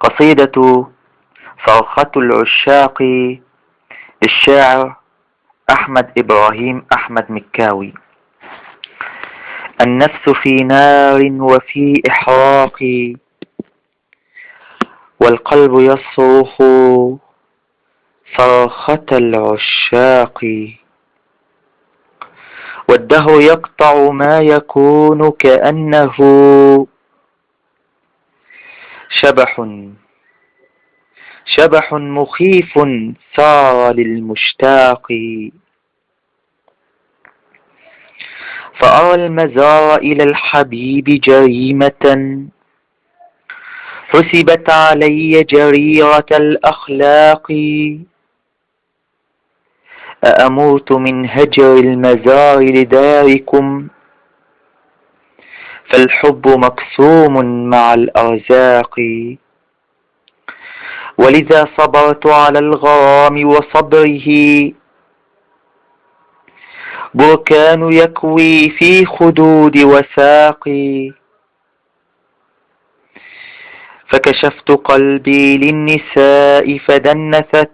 قصيدة صرخة العشاق، الشاعر أحمد إبراهيم أحمد مكاوي. النفس في نار وفي إحراق، والقلب يصرخ صرخة العشاق، والدهر يقطع ما يكون كأنه شبح مخيف سار للمشتاق. فأرى المزار إلى الحبيب جريمة، حسبت علي جريرة الأخلاق. أأموت من هجر المزار لداركم، فالحب مقسوم مع الأرزاق. ولذا صبرت على الغرام وصبره، بركان يكوي في خدود وساقي. فكشفت قلبي للنساء فدنست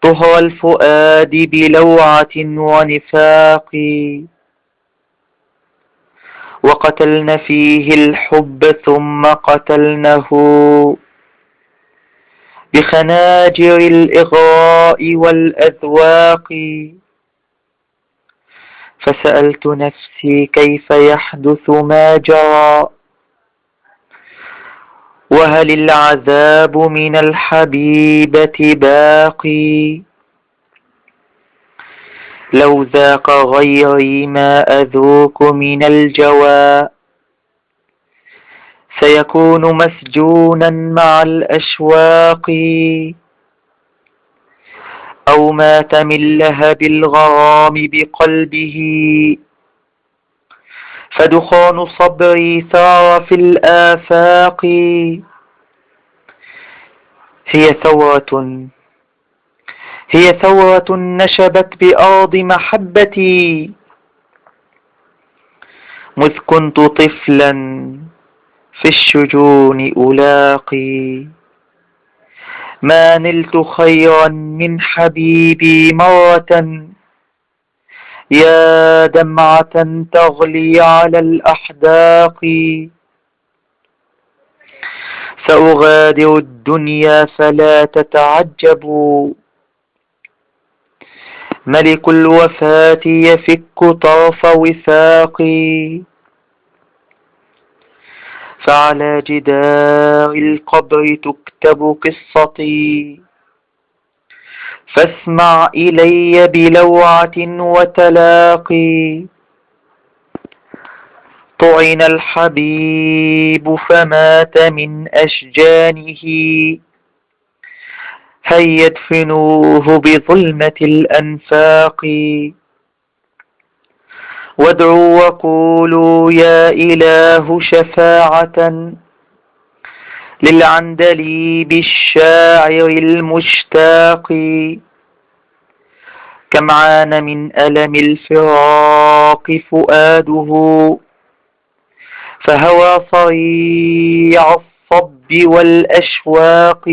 طهر الفؤاد بلوعة ونفاق. وقتلن فيه الحب ثم قتلنه بخناجر الإغراء والأذواق. فسألت نفسي كيف يحدث ما جرى، وهل العذاب من الحبيبة باقي. لو ذاق غيري ما أذوق من الجوى، سيكون مسجونا مع الأشواق. أو مات من لهب الغرام بقلبه، فدخان صبري ثار في الآفاق. هي ثورة نشبت بأرض محبتي، مذ كنت طفلا في الشجون ألاقي. ما نلت خيرا من حبيبي مرة، يا دمعة تغلي على الأحداق. سأغادر الدنيا فلا تتعجبوا، ملك الوفاة يفك طرف وثاقي. فعلى جدار القبر تكتب قصتي، فاسمع إلي بلوعة وتلاقي. طعن الحبيب فمات من أشجانه، هيا ادفنوه بظلمة الأنفاق. وادعوا وقولوا يا إله شفاعة للعندليب الشاعر المشتاق. كم عانى من ألم الفراق فؤاده، فهوى صريع الصب والأشواق.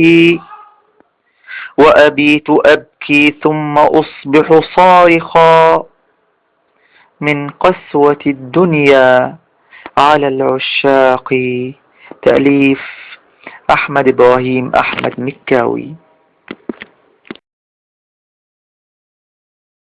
وأبيت أبكي ثم أصبح صارخا من قسوة الدنيا على العشاق. تأليف أحمد إبراهيم أحمد مكاوي.